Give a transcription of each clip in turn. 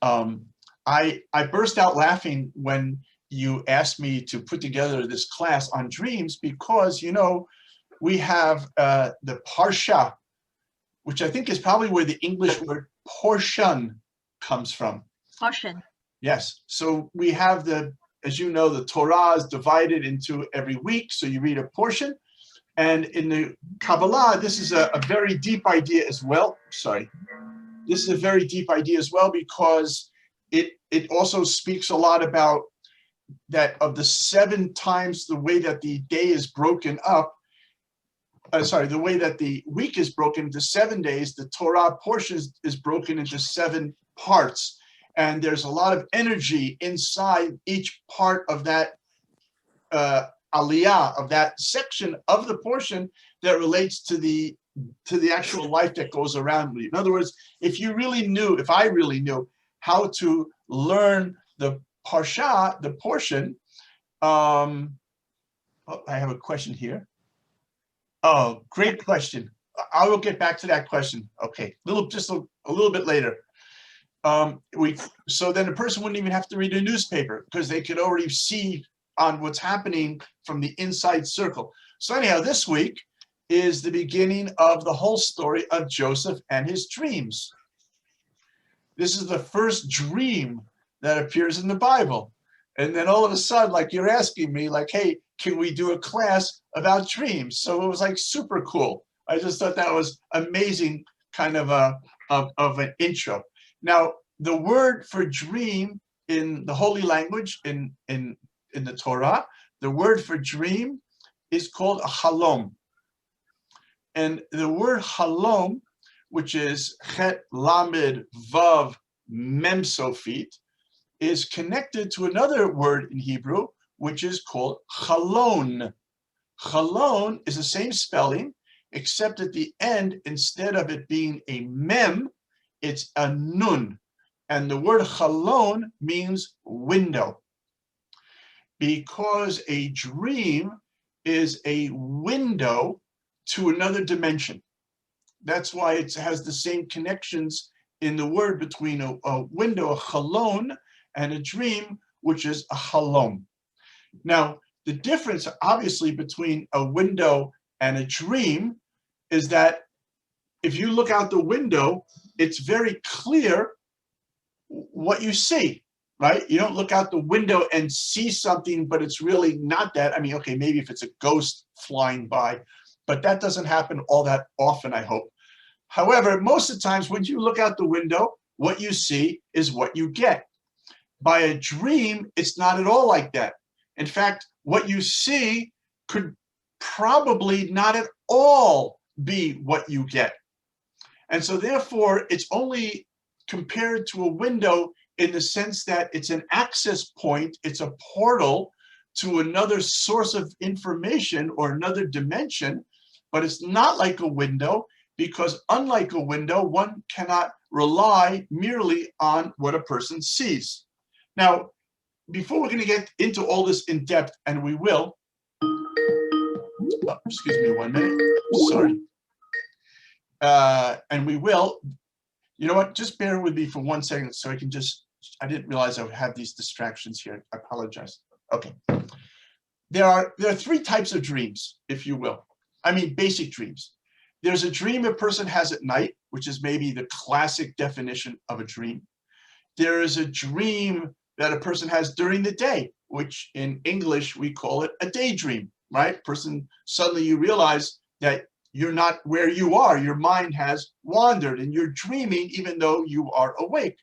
Um, I burst out laughing when you asked me to put together this class on dreams because, you know, we have the Parsha, which I think is probably where the English word portion comes from. Portion. Yes. So we have as you know, the Torah is divided into every week. So you read a portion. And in the Kabbalah, this is a very deep idea as well. Sorry. This is a very deep idea as well because it also speaks a lot about that of the 7 times the way that the day is broken up. The way that the week is broken into 7 days, the Torah portion is broken into 7 parts. And there's a lot of energy inside each part of that aliyah, of that section of the portion that relates to the actual life that goes around you. In other words, if I really knew how to learn the parsha, the portion, I have a question here. Oh, great question. I will get back to that question. Okay, just a little bit later. So then the person wouldn't even have to read a newspaper because they could already see on what's happening from the inside circle. So anyhow, this week is the beginning of the whole story of Joseph and his dreams. This is the first dream that appears in the Bible. And then all of a sudden, like you're asking me, like, hey, can we do a class about dreams? So it was like super cool. I just thought that was amazing kind of an intro. Now, the word for dream in the Holy Language, in the Torah, the word for dream is called a halom. And the word halom, which is chet lamed vav mem sofit, is connected to another word in Hebrew, which is called chalon. Chalon is the same spelling, except at the end, instead of it being a mem, it's a nun. And the word chalon means window. Because a dream is a window to another dimension. That's why it has the same connections in the word between a window, a chalon, and a dream, which is a halom. Now, the difference, obviously, between a window and a dream is that if you look out the window, it's very clear what you see, right? You don't look out the window and see something, but it's really not that. I mean, okay, maybe if it's a ghost flying by, but that doesn't happen all that often, I hope. However, most of the times when you look out the window, what you see is what you get. By a dream, it's not at all like that. In fact, what you see could probably not at all be what you get. And so therefore, it's only compared to a window in the sense that it's an access point, it's a portal to another source of information or another dimension, but it's not like a window because unlike a window, one cannot rely merely on what a person sees. Now, before we're going to get into all this in depth, and we will, excuse me 1 minute, sorry. And we will, you know what, just bear with me for 1 second so I didn't realize I would have these distractions here. I apologize. Okay. There are 3 types of dreams, if you will. I mean, basic dreams. There's a dream a person has at night, which is maybe the classic definition of a dream. There is a dream that a person has during the day, which in English we call it a daydream, right? Suddenly you realize that you're not where you are. Your mind has wandered and you're dreaming even though you are awake.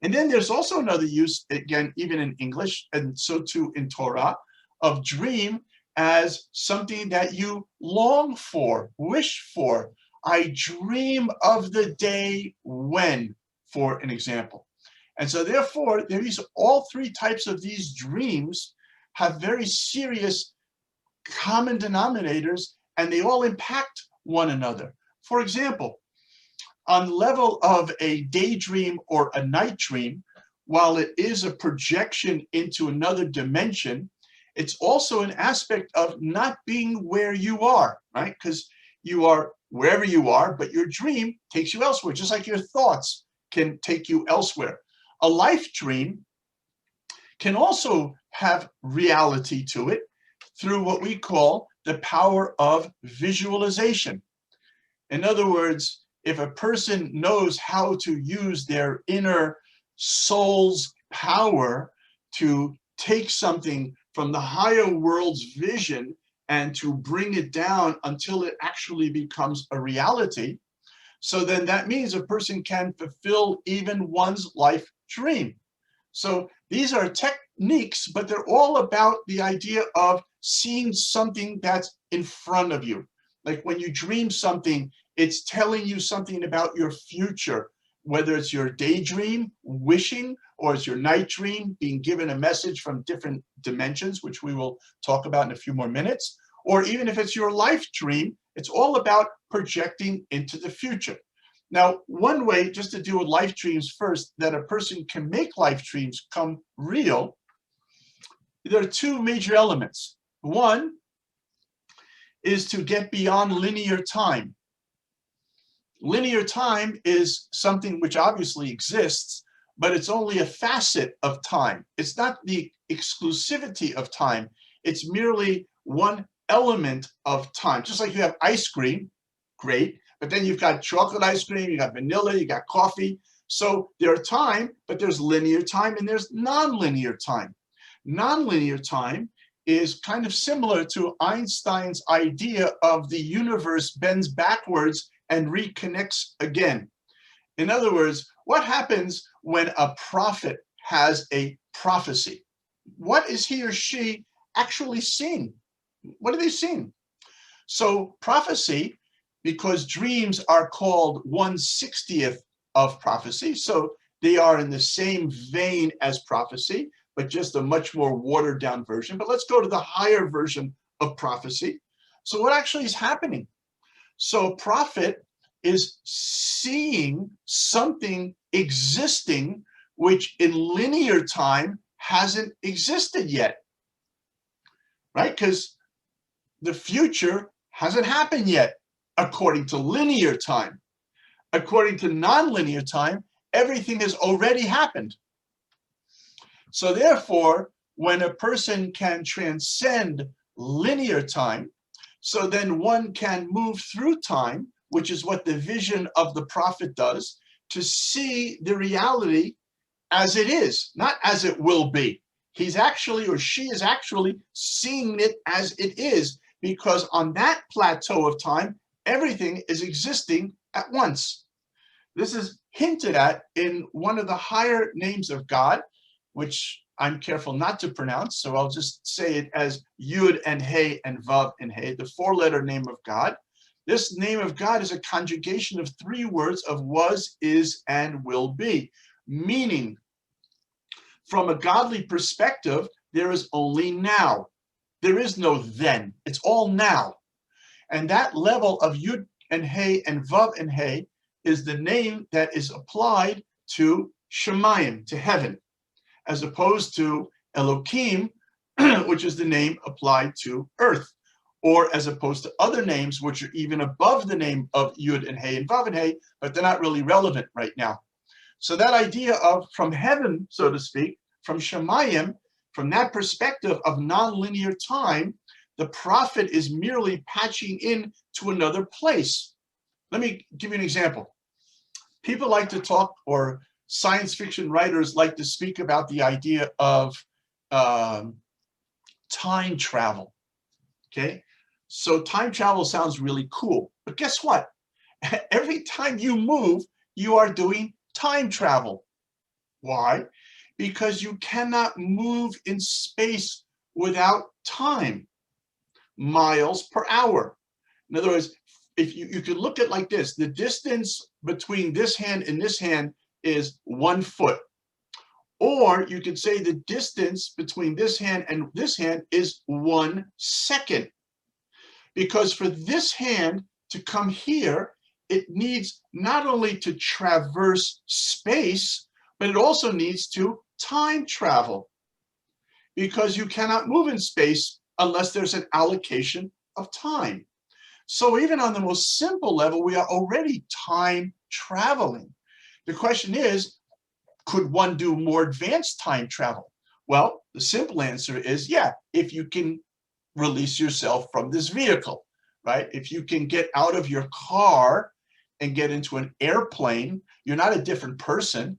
And then there's also another use, again, even in English, and so too in Torah, of dream as something that you long for, wish for. I dream of the day when, for an example. And so therefore, all 3 types of these dreams have very serious common denominators, and they all impact one another. For example, on the level of a daydream or a night dream, while it is a projection into another dimension, it's also an aspect of not being where you are, right? Because you are wherever you are, but your dream takes you elsewhere, just like your thoughts can take you elsewhere. a life dream can also have reality to it through what we call the power of visualization. In other words, if a person knows how to use their inner soul's power to take something from the higher world's vision and to bring it down until it actually becomes a reality, so then that means a person can fulfill even one's life dream. So these are techniques, but they're all about the idea of seeing something that's in front of you. Like when you dream something, it's telling you something about your future, whether it's your daydream, wishing, or it's your night dream, being given a message from different dimensions, which we will talk about in a few more minutes, or even if it's your life dream, it's all about projecting into the future. Now, one way, just to deal with life dreams first, that a person can make life dreams come real, there are two major elements. One is to get beyond linear time. Linear time is something which obviously exists, but it's only a facet of time. It's not the exclusivity of time. It's merely one element of time. Just like you have ice cream, great, but then you've got chocolate ice cream, you got vanilla, you got coffee. So there's time, but there's linear time and there's nonlinear time. Nonlinear time is kind of similar to Einstein's idea of the universe bends backwards and reconnects again. In other words, what happens when a prophet has a prophecy? What is he or she actually seeing? What are they seeing? So prophecy, because dreams are called 1/60th of prophecy, so they are in the same vein as prophecy, but just a much more watered down version. But let's go to the higher version of prophecy. So what actually is happening? So a prophet is seeing something existing which in linear time hasn't existed yet, right? Because the future hasn't happened yet according to linear time. According to nonlinear time, everything has already happened. So therefore, when a person can transcend linear time, so then one can move through time, which is what the vision of the prophet does, to see the reality as it is, not as it will be. He's actually, or she is actually seeing it as it is, because on that plateau of time, everything is existing at once. This is hinted at in one of the higher names of God, which I'm careful not to pronounce, so I'll just say it as Yud and Hey and Vav and Hey, the four-letter name of God. This name of God is a conjugation of three words of was, is, and will be, meaning from a godly perspective, there is only now. There is no then. It's all now. And that level of Yud and Hey and Vav and Hey is the name that is applied to Shemayim, to heaven, as opposed to Elohim, which is the name applied to earth, or as opposed to other names which are even above the name of Yud and Hey and Vav and Hey, but they're not really relevant right now. So that idea of from heaven, so to speak, from Shemayim, from that perspective of nonlinear time, the prophet is merely patching in to another place. Let me give you an example. People like to talk, or science fiction writers like to speak about the idea of time travel, okay? So time travel sounds really cool, but guess what? Every time you move, you are doing time travel. Why? Because you cannot move in space without time, miles per hour. In other words, if you could look at it like this, the distance between this hand and this hand is 1 foot. Or you could say the distance between this hand and this hand is 1 second. Because for this hand to come here, it needs not only to traverse space, but it also needs to time travel. Because you cannot move in space unless there's an allocation of time. So even on the most simple level, we are already time traveling. The question is, Could one do more advanced time travel? Well, the simple answer is yeah, if you can release yourself from this vehicle, right? If you can get out of your car and get into an airplane, you're not a different person.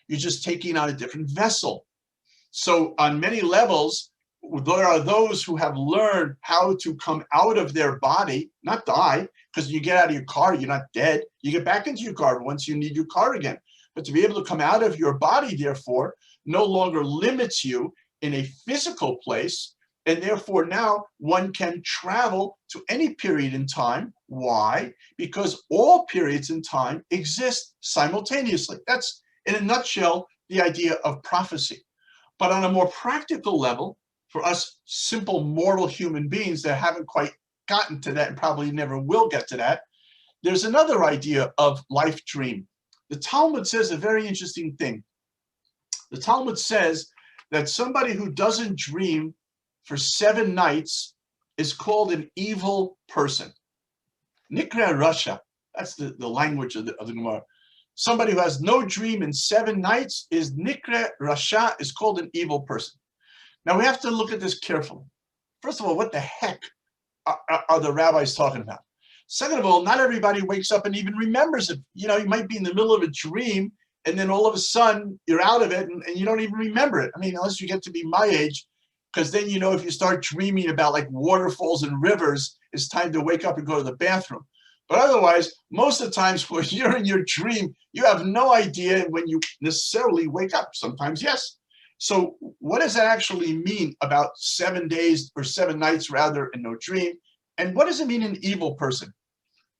You're just taking on a different vessel. So on many levels, there are those who have learned how to come out of their body, not die, because you get out of your car, you're not dead. You get back into your car once you need your car again. But to be able to come out of your body, therefore, no longer limits you in a physical place. And therefore, now one can travel to any period in time. Why? Because all periods in time exist simultaneously. That's, in a nutshell, the idea of prophecy. But on a more practical level, for us simple mortal human beings that haven't quite gotten to that and probably never will get to that, there's another idea of life dream. The Talmud says a very interesting thing. The Talmud says that somebody who doesn't dream for 7 nights is called an evil person. Nikra Rasha, that's the language of the Gemara. Somebody who has no dream in 7 nights is Nikra Rasha, is called an evil person. Now we have to look at this carefully. First of all, what the heck are the rabbis talking about? Second of all, not everybody wakes up and even remembers it. You know, you might be in the middle of a dream and then all of a sudden you're out of it and you don't even remember it. I mean, unless you get to be my age, because then, you know, if you start dreaming about like waterfalls and rivers, it's time to wake up and go to the bathroom. But otherwise, most of the times when you're in your dream, you have no idea when you necessarily wake up. Sometimes, yes. So what does that actually mean about 7 days or 7 nights rather and no dream? And what does it mean an evil person?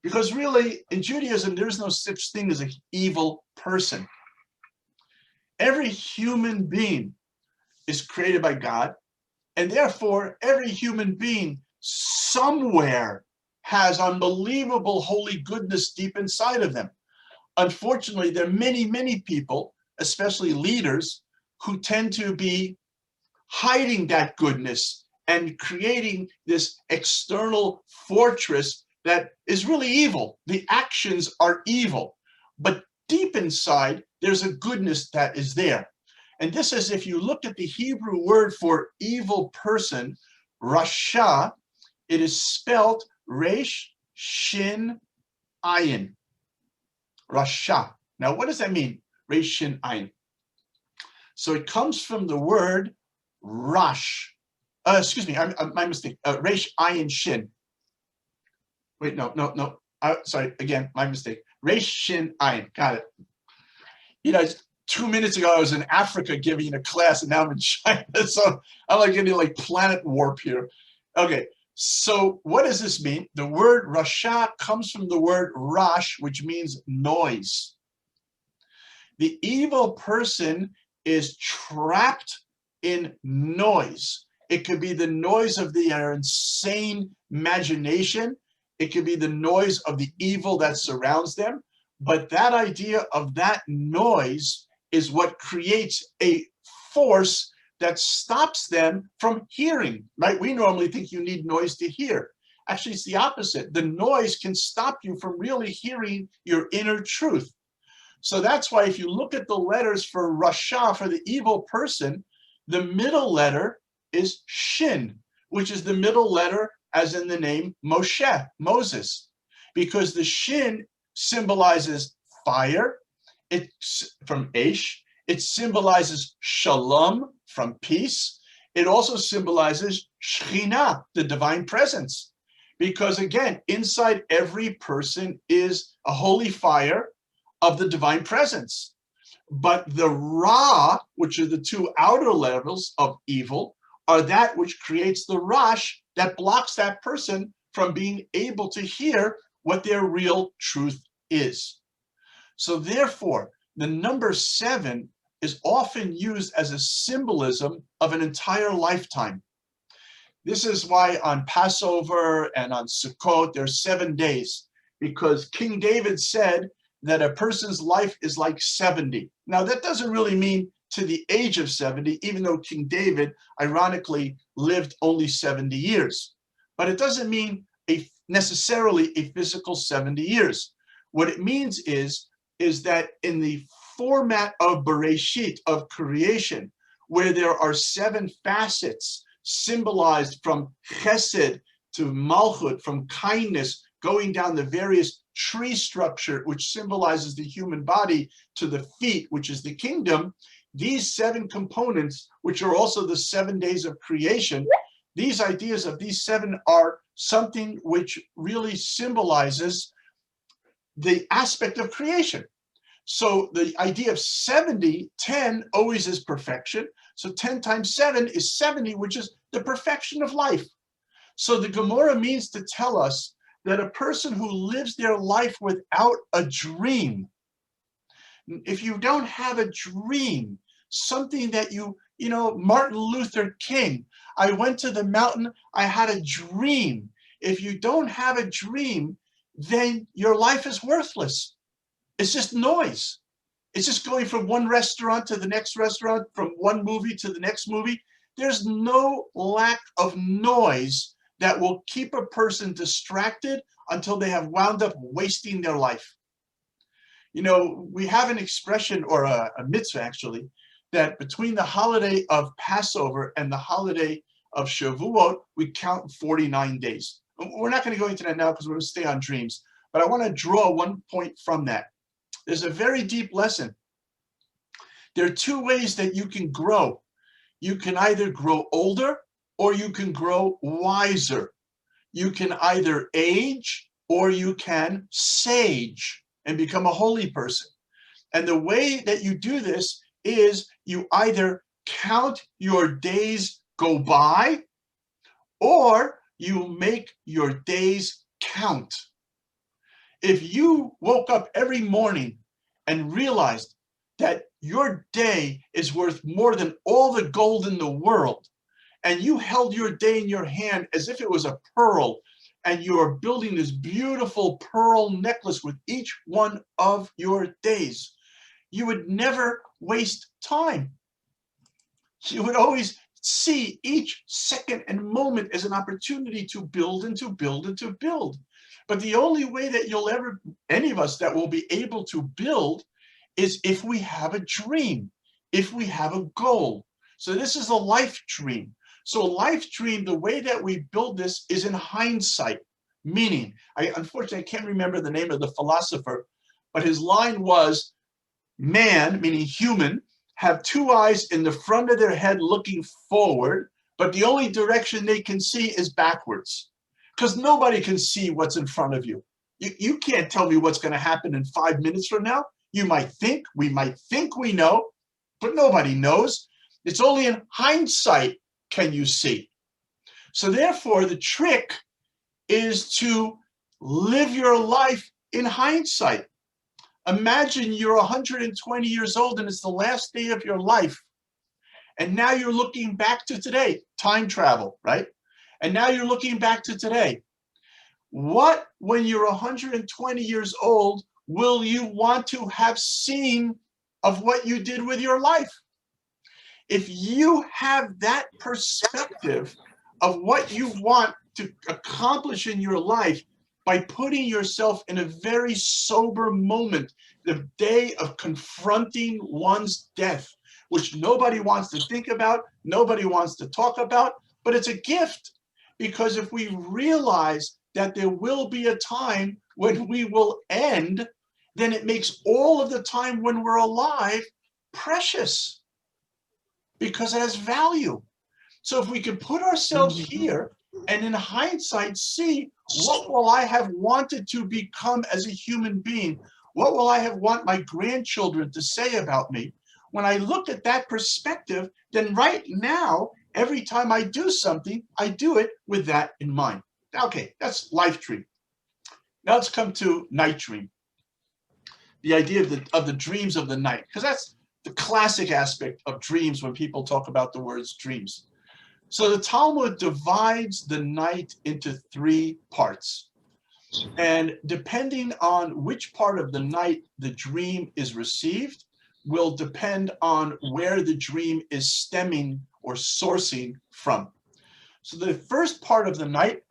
Because really in Judaism, there's no such thing as an evil person. Every human being is created by God, and therefore every human being somewhere has unbelievable holy goodness deep inside of them. Unfortunately, there are many, many people, especially leaders, who tend to be hiding that goodness and creating this external fortress that is really evil. The actions are evil, but deep inside, there's a goodness that is there. And this is, if you look at the Hebrew word for evil person, Rasha, it is spelled Resh Shin Ayin. Rasha. Now, what does that mean? Resh Shin Ayin. So it comes from the word Rash. Excuse me, my mistake. Resh Ayin Shin. Wait, no. Sorry, again, my mistake. Resh Shin Ayin. Got it. You know, 2 minutes ago, I was in Africa giving a class, and now I'm in China. So I'm like getting like planet warp here. Okay, so what does this mean? The word Rasha comes from the word Rash, which means noise. The evil person is trapped in noise. It could be the noise of their insane imagination. It could be the noise of the evil that surrounds them. But that idea of that noise is what creates a force that stops them from hearing, right? We normally think you need noise to hear. Actually, it's the opposite. The noise can stop you from really hearing your inner truth. So that's why if you look at the letters for Rasha, for the evil person, the middle letter is Shin, which is the middle letter as in the name Moshe, Moses, because the Shin symbolizes fire, it's from Aish. It symbolizes Shalom, from peace. It also symbolizes Shekhinah, the divine presence, because again, inside every person is a holy fire of the divine presence. But the Ra, which are the 2 outer levels of evil, are that which creates the Rash that blocks that person from being able to hear what their real truth is. So therefore, the number 7 is often used as a symbolism of an entire lifetime. This is why on Passover and on Sukkot, there's 7 days, because King David said that a person's life is like 70. Now, that doesn't really mean to the age of 70, even though King David, ironically, lived only 70 years. But it doesn't mean necessarily a physical 70 years. What it means is that in the format of Bereshit, of creation, where there are 7 facets symbolized from Chesed to Malchut, from kindness, going down the various tree structure, which symbolizes the human body, to the feet, which is the kingdom. These 7 components, which are also the 7 days of creation, these ideas of these 7 are something which really symbolizes the aspect of creation. So the idea of 70, 10 always is perfection. So 10 times 7 is 70, which is the perfection of life. So the Gemara means to tell us that a person who lives their life without a dream, if you don't have a dream, something that you know, Martin Luther King, I went to the mountain, I had a dream. If you don't have a dream, then your life is worthless. It's just noise. It's just going from one restaurant to the next restaurant, from one movie to the next movie. There's no lack of noise that will keep a person distracted until they have wound up wasting their life. You know, we have an expression, or a mitzvah actually, that between the holiday of Passover and the holiday of Shavuot, we count 49 days. We're not going to go into that now because we're going to stay on dreams, but I want to draw one point from that. There's a very deep lesson. There are 2 ways that you can grow. You can either grow older or you can grow wiser. You can either age or you can sage and become a holy person. And the way that you do this is you either count your days go by or you make your days count. If you woke up every morning and realized that your day is worth more than all the gold in the world, and you held your day in your hand as if it was a pearl, and you are building this beautiful pearl necklace with each one of your days, you would never waste time. You would always see each second and moment as an opportunity to build and to build and to build. But the only way that you'll ever, any of us that will be able to build, is if we have a dream, if we have a goal. So this is a life dream. So a life dream, the way that we build this is in hindsight, meaning, unfortunately, I can't remember the name of the philosopher, but his line was, man, meaning human, have 2 eyes in the front of their head looking forward, but the only direction they can see is backwards. Because nobody can see what's in front of you. You can't tell me what's going to happen in 5 minutes from now. You might think, we might think we know, but nobody knows. It's only in hindsight can you see. So therefore, the trick is to live your life in hindsight. Imagine you're 120 years old and it's the last day of your life. And now you're looking back to today, time travel, right? And now you're looking back to today. What, when you're 120 years old, will you want to have seen of what you did with your life? If you have that perspective of what you want to accomplish in your life by putting yourself in a very sober moment, the day of confronting one's death, which nobody wants to think about, nobody wants to talk about, but it's a gift. Because if we realize that there will be a time when we will end, then it makes all of the time when we're alive precious, because it has value. So if we could put ourselves here and in hindsight see, what will I have wanted to become as a human being? What will I have want my grandchildren to say about me? When I look at that perspective, then right now, every time I do something, I do it with that in mind. Okay, that's life dream. Now let's come to night dream. The idea of the dreams of the night, because that's the classic aspect of dreams when people talk about the words dreams. So the Talmud divides the night into 3 parts. And depending on which part of the night the dream is received will depend on where the dream is stemming or sourcing from. So the first part of the night,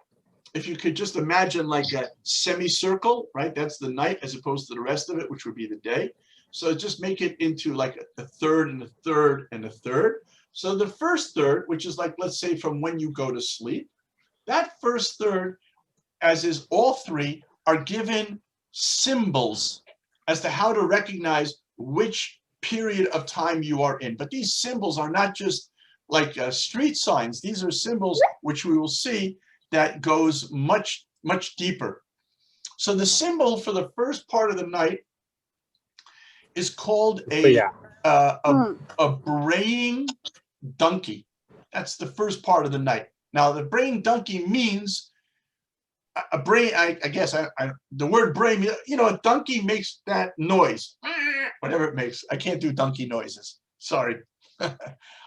if you could just imagine like a semicircle, right? That's the night as opposed to the rest of it, which would be the day. So just make it into like a third and a third and a third. So the first third, which is like, let's say from when you go to sleep, that first third, as is all three, are given symbols as to how to recognize which period of time you are in. But these symbols are not just like street signs. These are symbols which we will see that goes much, much deeper. So the symbol for the first part of the night is called a braying donkey. That's the first part of the night. Now, the braying donkey means a bray. I guess the word bray, a donkey makes that noise, whatever it makes. I can't do donkey noises. Sorry.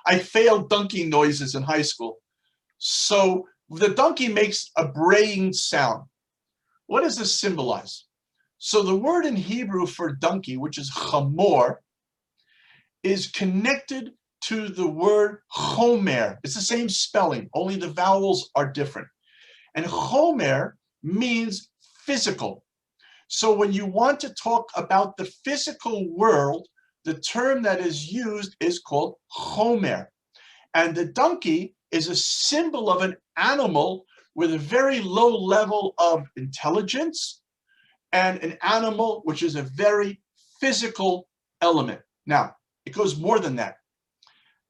I failed donkey noises in high school. So the donkey makes a braying sound. What does this symbolize? So the word in Hebrew for donkey, which is chamor, is connected to the word chomer. It's the same spelling, only the vowels are different. And chomer means physical. So when you want to talk about the physical world, the term that is used is called chomer. And the donkey is a symbol of an animal with a very low level of intelligence and an animal which is a very physical element. Now, it goes more than that.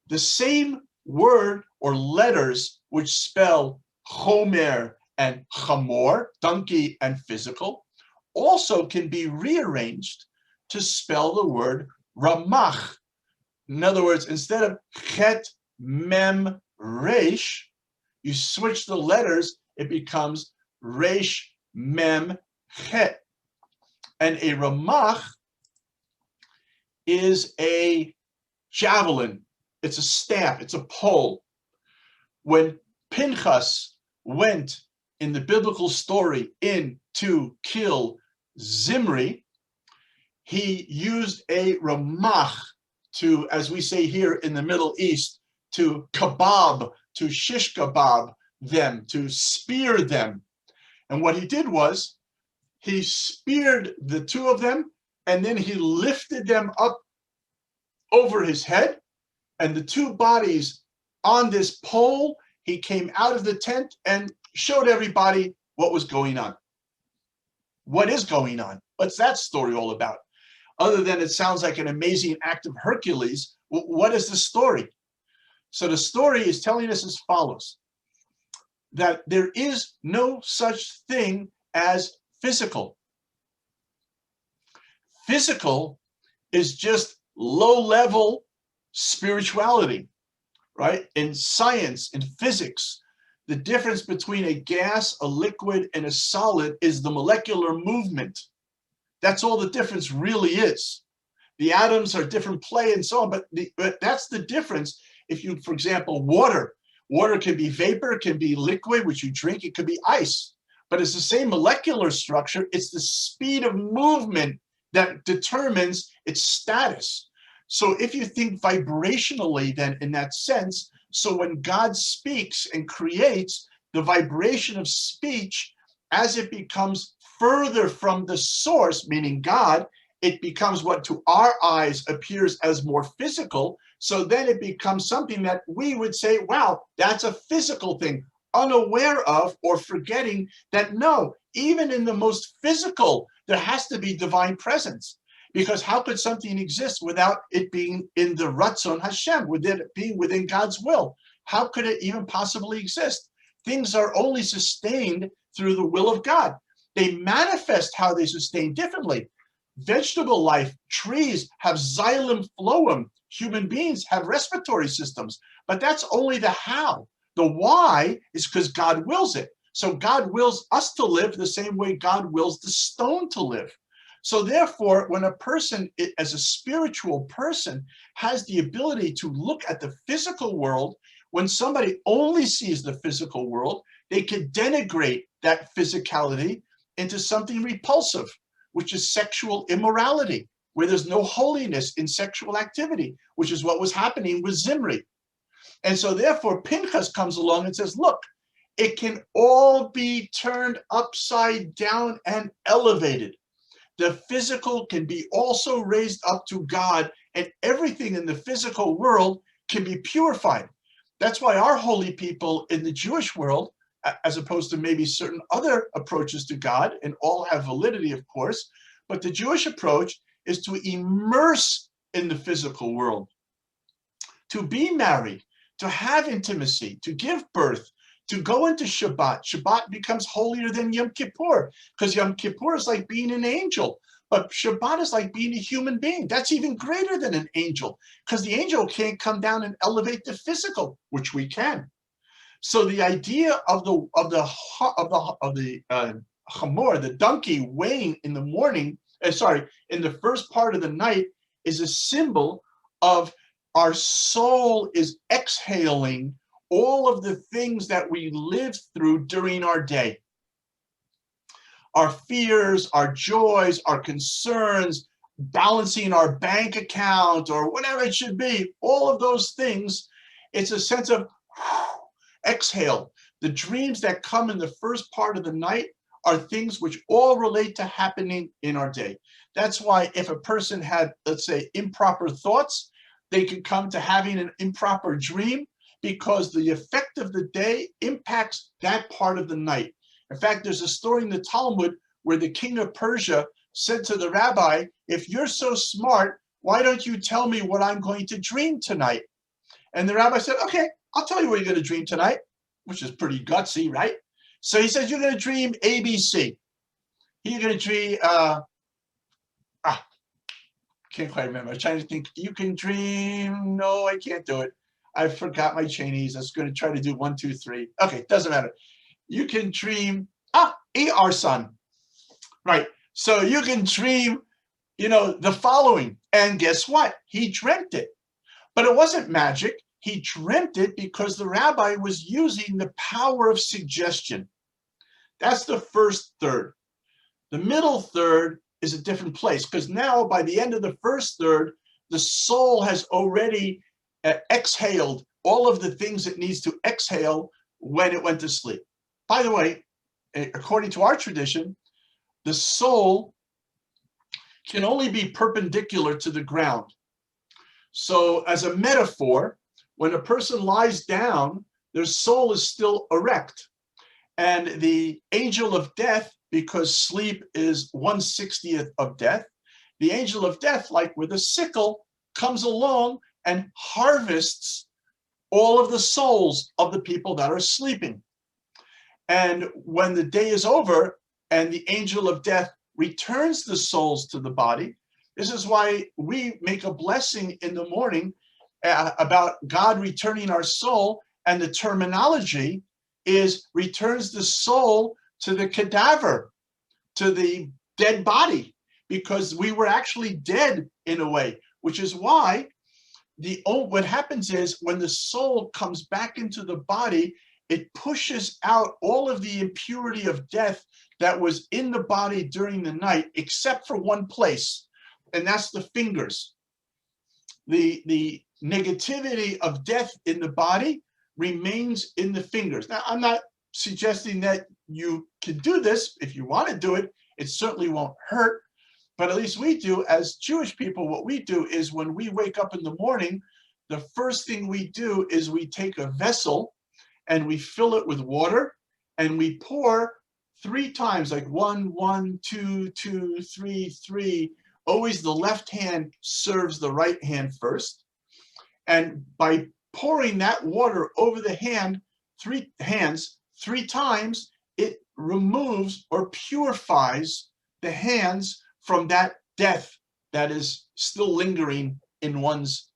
The same word or letters which spell chomer and chamor, donkey and physical, also can be rearranged to spell the word ramach. In other words, instead of chet, mem, resh, you switch the letters, it becomes resh, mem, chet. And a ramach is a javelin. It's a staff. It's a pole. When Pinchas went in the biblical story in to kill Zimri, he used a ramach to, as we say here in the Middle East, to kebab, to shish kebab them, to spear them. And what he did was he speared the two of them, and then he lifted them up over his head, and the two bodies on this pole, he came out of the tent and showed everybody what was going on. What is going on? What's that story all about? Other than it sounds like an amazing act of Hercules, what is the story? So the story is telling us as follows, that there is no such thing as physical. Physical is just low-level spirituality, right? In science, in physics, the difference between a gas, a liquid, and a solid is the molecular movement. That's all the difference really is. The atoms are different play and so on, but that's the difference. If you, for example, water can be vapor, can be liquid, which you drink, it could be ice, but it's the same molecular structure. It's the speed of movement that determines its status. So if you think vibrationally, then in that sense, so when God speaks and creates, the vibration of speech, as it becomes further from the source, meaning God, it becomes what to our eyes appears as more physical. So then it becomes something that we would say, wow, that's a physical thing, unaware of or forgetting that no, even in the most physical, there has to be divine presence. Because how could something exist without it being in the Ratzon Hashem, with it being within God's will? How could it even possibly exist? Things are only sustained through the will of God. They manifest how they sustain differently. Vegetable life, trees have xylem phloem. Human beings have respiratory systems, but that's only the how. The why is because God wills it. So God wills us to live the same way God wills the stone to live. So therefore, when a person, as a spiritual person, has the ability to look at the physical world, when somebody only sees the physical world, they could denigrate that physicality into something repulsive, which is sexual immorality, where there's no holiness in sexual activity, which is what was happening with Zimri. And so therefore, Pinchas comes along and says, look, it can all be turned upside down and elevated. the physical can be also raised up to God, and everything in the physical world can be purified. That's why our holy people in the Jewish world, as opposed to maybe certain other approaches to God, and all have validity, of course, but the Jewish approach is to immerse in the physical world, to be married, to have intimacy, to give birth, to go into Shabbat. Shabbat becomes holier than Yom Kippur, because Yom Kippur is like being an angel, but Shabbat is like being a human being. That's even greater than an angel, because the angel can't come down and elevate the physical, which we can. So the idea of the chamor, the donkey, weighing in the morning, in the first part of the night, is a symbol of our soul is exhaling all of the things that we live through during our day. Our fears, our joys, our concerns, balancing our bank account or whatever it should be, all of those things, it's a sense of exhale. The dreams that come in the first part of the night are things which all relate to happening in our day. That's why if a person had, let's say, improper thoughts, they can come to having an improper dream, because the effect of the day impacts that part of the night. In fact, there's a story in the Talmud where the king of Persia said to the rabbi, if you're so smart, why don't you tell me what I'm going to dream tonight? And the rabbi said, okay, I'll tell you what you're going to dream tonight, which is pretty gutsy, right? So he says, you're going to dream ABC. You're going to dream, can't quite remember. I'm trying to think. You can dream. No, I can't do it. I forgot my Chinese. I was going to try to do 1, 2, 3. Okay, doesn't matter. You can dream. Our son. Right. So you can dream, the following. And guess what? He dreamt it. But it wasn't magic. He dreamt it because the rabbi was using the power of suggestion. That's the first third. The middle third is a different place, because now by the end of the first third, the soul has already exhaled all of the things it needs to exhale when it went to sleep. By the way, according to our tradition, the soul can only be perpendicular to the ground. So as a metaphor, when a person lies down, their soul is still erect. And the angel of death, because sleep is 1/60th of death, the angel of death, like with a sickle, comes along and harvests all of the souls of the people that are sleeping. And when the day is over and the angel of death returns the souls to the body, this is why we make a blessing in the morning about God returning our soul, and the terminology is returns the soul to the cadaver, to the dead body, because we were actually dead in a way, which is why what happens is when the soul comes back into the body, it pushes out all of the impurity of death that was in the body during the night, except for one place, and that's the fingers. The negativity of death in the body remains in the fingers. Now, I'm not suggesting that you can do this. If you want to do it, it certainly won't hurt. But at least we do, as Jewish people, what we do is when we wake up in the morning, the first thing we do is we take a vessel and we fill it with water, and we pour 3 times, like 1, 1, 2, 2, 3, 3. Always the left hand serves the right hand first. And by pouring that water over the hands 3 times, it removes or purifies the hands from that death that is still lingering in one's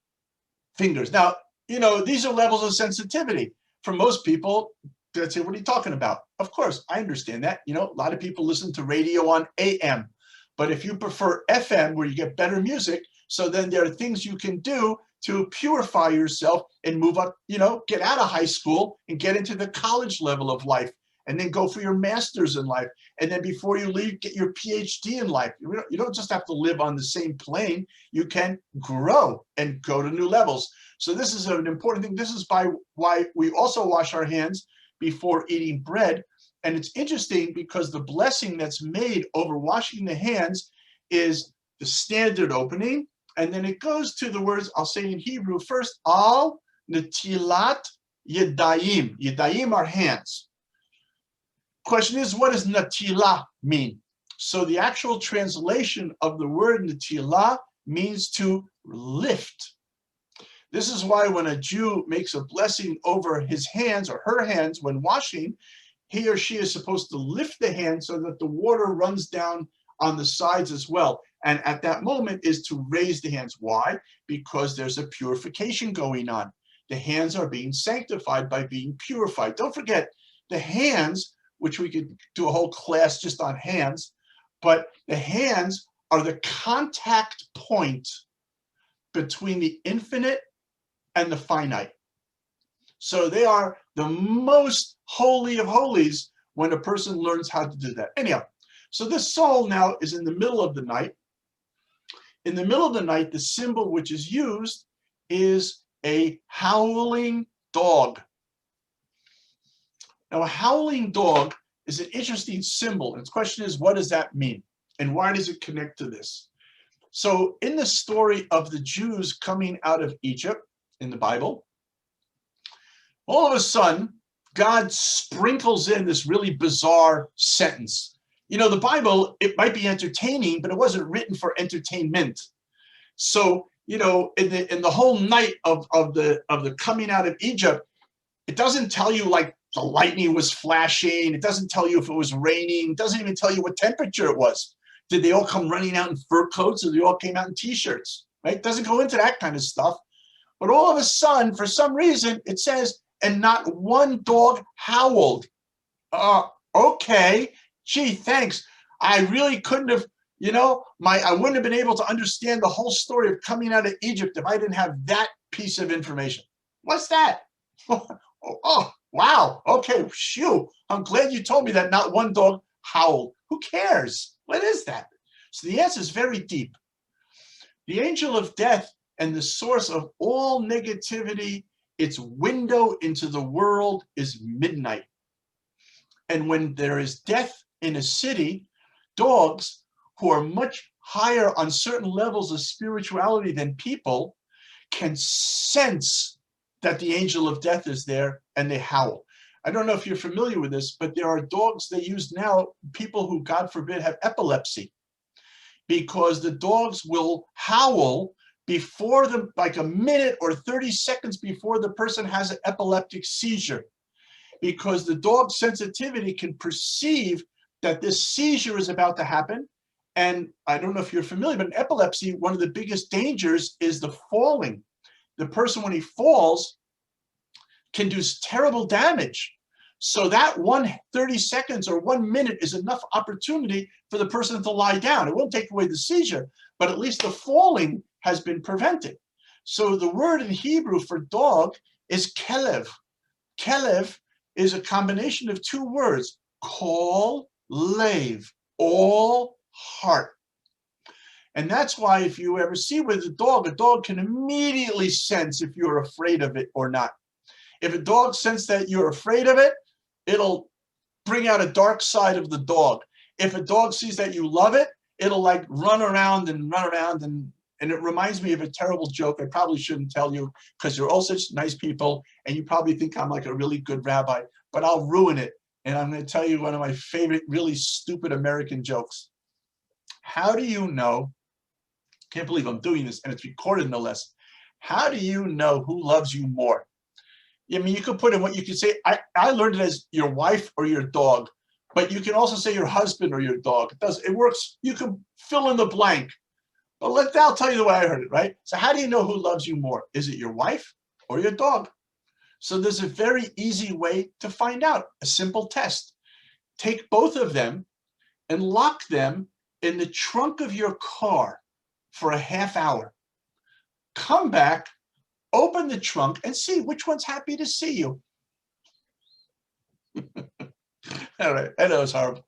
fingers. Now, these are levels of sensitivity. For most people, they'd say, what are you talking about? Of course, I understand that. A lot of people listen to radio on AM. But if you prefer FM, where you get better music, so then there are things you can do to purify yourself and move up, get out of high school and get into the college level of life, and then go for your master's in life. And then before you leave, get your PhD in life. You don't just have to live on the same plane. You can grow and go to new levels. So this is an important thing. This is why we also wash our hands before eating bread. And it's interesting because the blessing that's made over washing the hands is the standard opening, and then it goes to the words, I'll say in Hebrew first, al netilat yedayim. Yedayim are hands. Question is, what does natilah mean? So the actual translation of the word natilah means to lift. This is why when a Jew makes a blessing over his hands or her hands when washing, he or she is supposed to lift the hand so that the water runs down on the sides as well. And at that moment is to raise the hands. Why? Because there's a purification going on. The hands are being sanctified by being purified. Don't forget, the hands, which we could do a whole class just on hands, but the hands are the contact point between the infinite and the finite. So they are the most holy of holies when a person learns how to do that. Anyhow, so this soul now is in the middle of the night. In the middle of the night, the symbol which is used is a howling dog. Now, a howling dog is an interesting symbol. And the question is, what does that mean? And why does it connect to this? So in the story of the Jews coming out of Egypt in the Bible, all of a sudden, God sprinkles in this really bizarre sentence. You know, the Bible, it might be entertaining, but it wasn't written for entertainment. So, you know, in the whole night of the coming out of Egypt, it doesn't tell you like the lightning was flashing. It doesn't tell you if it was raining. It doesn't even tell you what temperature it was. Did they all come running out in fur coats, or they all came out in t-shirts? Right? It doesn't go into that kind of stuff. But all of a sudden, for some reason, it says, and not one dog howled. Okay, gee, thanks. I really couldn't have, you know, I wouldn't have been able to understand the whole story of coming out of Egypt if I didn't have that piece of information. What's that? Oh, wow. Okay, phew. I'm glad you told me that not one dog howled. Who cares? What is that? So the answer is very deep. The angel of death and the source of all negativity, its window into the world is midnight. And when there is death in a city, dogs, who are much higher on certain levels of spirituality than people, can sense that the angel of death is there, and they howl. I don't know if you're familiar with this, but there are dogs they use now, people who, God forbid, have epilepsy, because the dogs will howl before them, like a minute or 30 seconds before the person has an epileptic seizure, because the dog's sensitivity can perceive that this seizure is about to happen. And I don't know if you're familiar, but in epilepsy, one of the biggest dangers is the falling. The person, when he falls, can do terrible damage. So that 30 seconds or 1 minute is enough opportunity for the person to lie down. It won't take away the seizure, but at least the falling has been prevented. So the word in Hebrew for dog is kelev. Kelev is a combination of two words, kol lev, all heart. And that's why if you ever see with a dog can immediately sense if you're afraid of it or not. If a dog senses that you're afraid of it, it'll bring out a dark side of the dog. If a dog sees that you love it, it'll like run around. And it reminds me of a terrible joke I probably shouldn't tell you, because you're all such nice people and you probably think I'm like a really good rabbi, but I'll ruin it. And I'm going to tell you one of my favorite, really stupid American jokes. How do you know, can't believe I'm doing this and it's recorded no less. How do you know who loves you more? I mean, you could put in what you could say. I learned it as your wife or your dog, but you can also say your husband or your dog. It works. You can fill in the blank. But I'll tell you the way I heard it, right? So how do you know who loves you more? Is it your wife or your dog? So there's a very easy way to find out, a simple test. Take both of them and lock them in the trunk of your car for a half hour. Come back, open the trunk, and see which one's happy to see you. All right, I know it's horrible.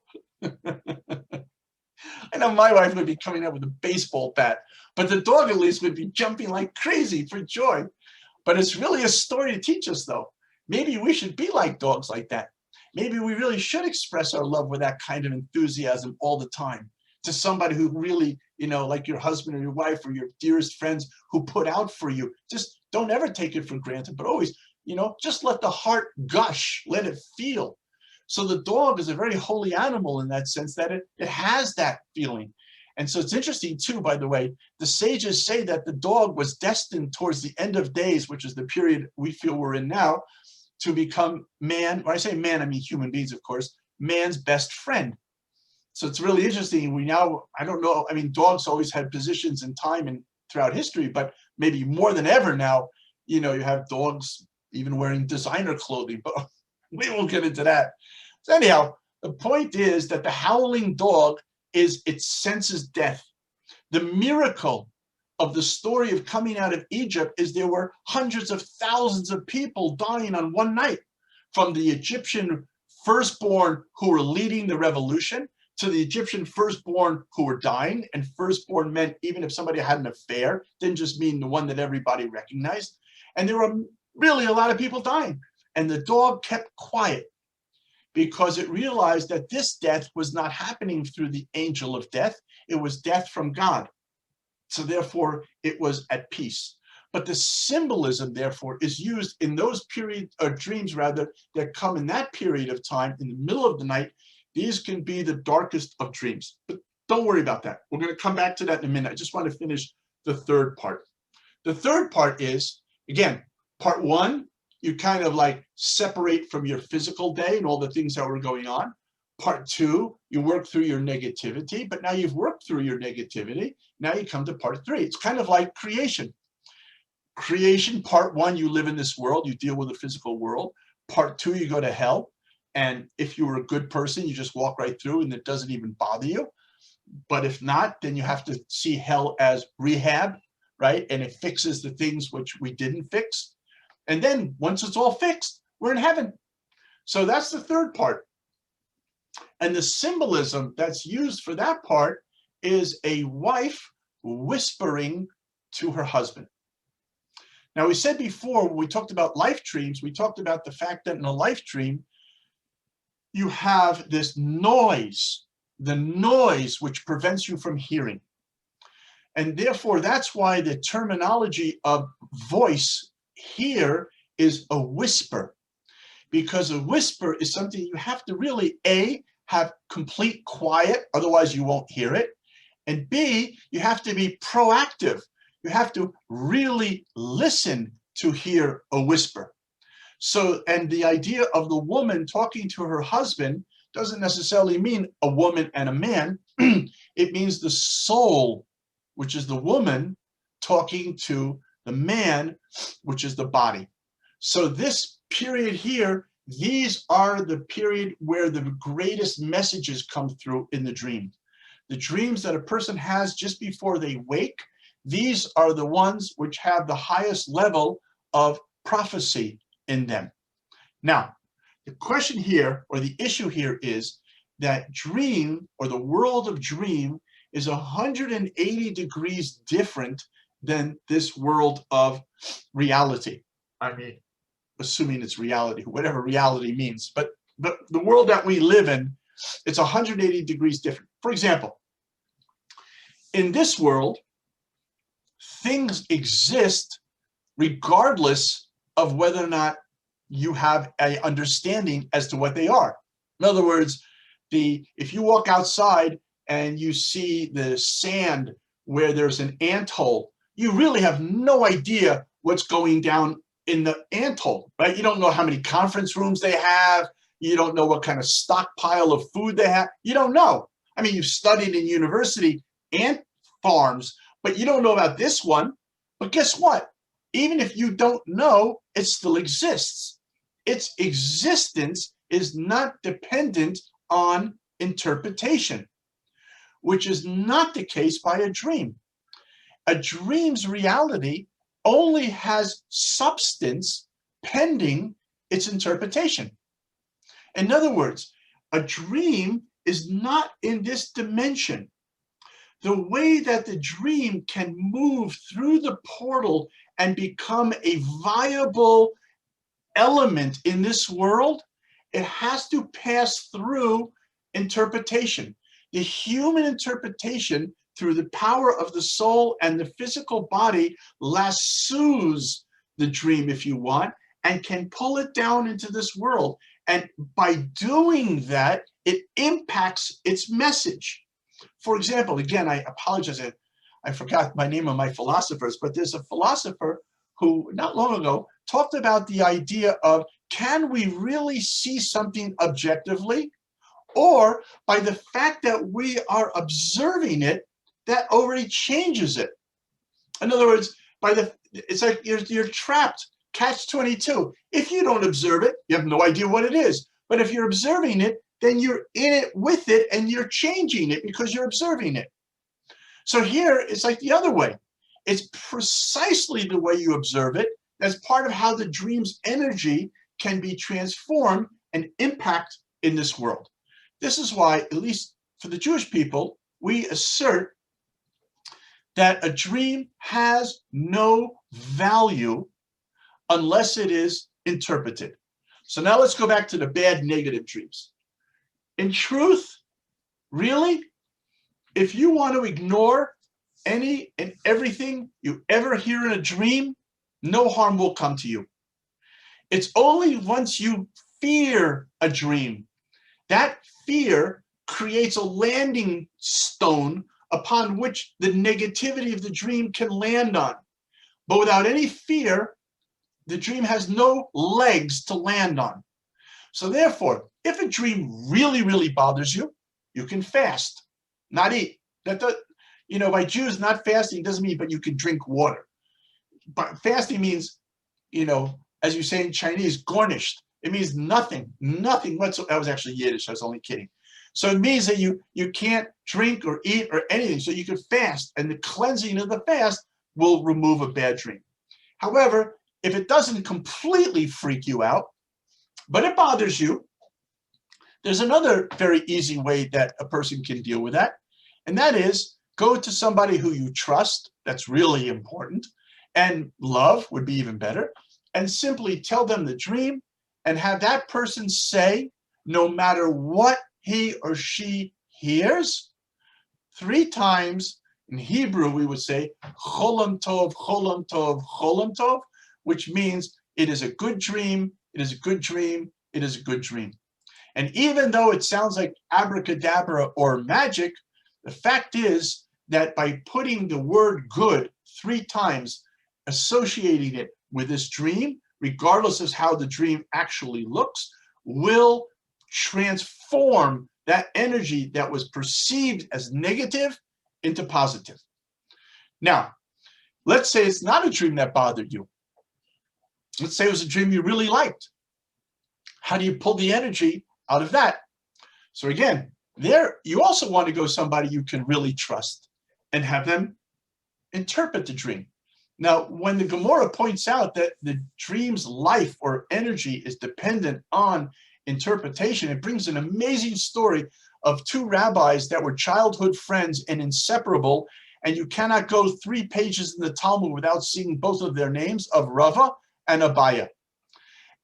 I know my wife would be coming up with a baseball bat, but the dog at least would be jumping like crazy for joy. But it's really a story to teach us, though. Maybe we should be like dogs like that. Maybe we really should express our love with that kind of enthusiasm all the time to somebody who really like your husband or your wife or your dearest friends who put out for you. Just don't ever take it for granted, but always, just let the heart gush, let it feel. So the dog is a very holy animal in that sense, that it has that feeling. And so it's interesting too, by the way, the sages say that the dog was destined towards the end of days, which is the period we feel we're in now, to become man. When I say man, I mean human beings, of course, man's best friend. So it's really interesting. I don't know, I mean, dogs always had positions in time and throughout history, but maybe more than ever now, you have dogs even wearing designer clothing, but we won't get into that. So anyhow, the point is that the howling dog it senses death. The miracle of the story of coming out of Egypt is there were hundreds of thousands of people dying on one night, from the Egyptian firstborn who were leading the revolution to the Egyptian firstborn who were dying. And firstborn meant even if somebody had an affair, didn't just mean the one that everybody recognized. And there were really a lot of people dying. And the dog kept quiet because it realized that this death was not happening through the angel of death. It was death from God. So therefore, it was at peace. But the symbolism, therefore, is used in those periods, or dreams rather, that come in that period of time, in the middle of the night. These can be the darkest of dreams. But don't worry about that. We're going to come back to that in a minute. I just want to finish the third part. The third part is, again, part one, you kind of like separate from your physical day and all the things that were going on. Part two, you work through your negativity, but now you've worked through your negativity. Now you come to part three. It's kind of like creation. Creation, part one, you live in this world, you deal with the physical world. Part two, you go to hell. And if you were a good person, you just walk right through and it doesn't even bother you. But if not, then you have to see hell as rehab, right? And it fixes the things which we didn't fix. And then once it's all fixed, we're in heaven. So that's the third part. And the symbolism that's used for that part is a wife whispering to her husband. Now, we said before, when we talked about life dreams, we talked about the fact that in a life dream, you have this noise, the noise which prevents you from hearing. And therefore, that's why the terminology of voice here is a whisper, because a whisper is something you have to really, A, have complete quiet, otherwise you won't hear it. And B, you have to be proactive. You have to really listen to hear a whisper. So, and the idea of the woman talking to her husband doesn't necessarily mean a woman and a man. It means the soul, which is the woman, talking to the man, which is the body. So this period here, these are the period where the greatest messages come through in the dream. The dreams that a person has just before they wake, these are the ones which have the highest level of prophecy in them. Now, the question here, or the issue here, is that dream, or the world of dream, is 180 degrees different than this world of reality. I mean, assuming it's reality, whatever reality means. But the world that we live in, it's 180 degrees different. For example, in this world, things exist regardless of whether or not you have an understanding as to what they are. In other words, if you walk outside and you see the sand where there's an anthole, you really have no idea what's going down in the anthole, right? You don't know how many conference rooms they have. You don't know what kind of stockpile of food they have. You don't know. I mean, you've studied in university ant farms, but you don't know about this one. But guess what? Even if you don't know, it still exists. Its existence is not dependent on interpretation, which is not the case by a dream. A dream's reality only has substance pending its interpretation. In other words, a dream is not in this dimension. The way that the dream can move through the portal and become a viable element in this world, it has to pass through interpretation. The human interpretation through the power of the soul and the physical body, lassos the dream, if you want, and can pull it down into this world. And by doing that, it impacts its message. For example, again, I apologize, I forgot my name of my philosophers, but there's a philosopher who not long ago talked about the idea of, can we really see something objectively? Or by the fact that we are observing it, that already changes it. In other words, it's like you're trapped, catch-22. If you don't observe it, you have no idea what it is. But if you're observing it, then you're in it with it and you're changing it because you're observing it. So here, it's like the other way. It's precisely the way you observe it that's part of how the dream's energy can be transformed and impact in this world. This is why, at least for the Jewish people, we assert that a dream has no value unless it is interpreted. So now let's go back to the bad negative dreams. In truth, really, if you want to ignore any and everything you ever hear in a dream, no harm will come to you. It's only once you fear a dream, that fear creates a landing stone upon which the negativity of the dream can land on. But without any fear, the dream has no legs to land on. So therefore, if a dream really, really bothers you, you can fast, not eat. By Jews, not fasting doesn't mean, but you can drink water. But fasting means, as you say in Chinese, garnished. It means nothing whatsoever. That was actually Yiddish, I was only kidding. So it means that you can't drink or eat or anything. So you can fast, and the cleansing of the fast will remove a bad dream. However, if it doesn't completely freak you out, but it bothers you, there's another very easy way that a person can deal with that. And that is, go to somebody who you trust, that's really important, and love would be even better, and simply tell them the dream and have that person say, no matter what he or she hears, 3 times. In Hebrew, we would say, cholam tov, cholam tov, cholam tov, which means it is a good dream, it is a good dream, it is a good dream. And even though it sounds like abracadabra or magic, the fact is that by putting the word good 3 times, associating it with this dream, regardless of how the dream actually looks, will transform that energy that was perceived as negative into positive. Now, let's say it's not a dream that bothered you. Let's say it was a dream you really liked. How do you pull the energy out of that? So again, there you also want to go somebody you can really trust and have them interpret the dream. Now, when the Gemara points out that the dream's life or energy is dependent on interpretation, it brings an amazing story of 2 rabbis that were childhood friends and inseparable, and you cannot go 3 pages in the Talmud without seeing both of their names, of Rava and Abaya.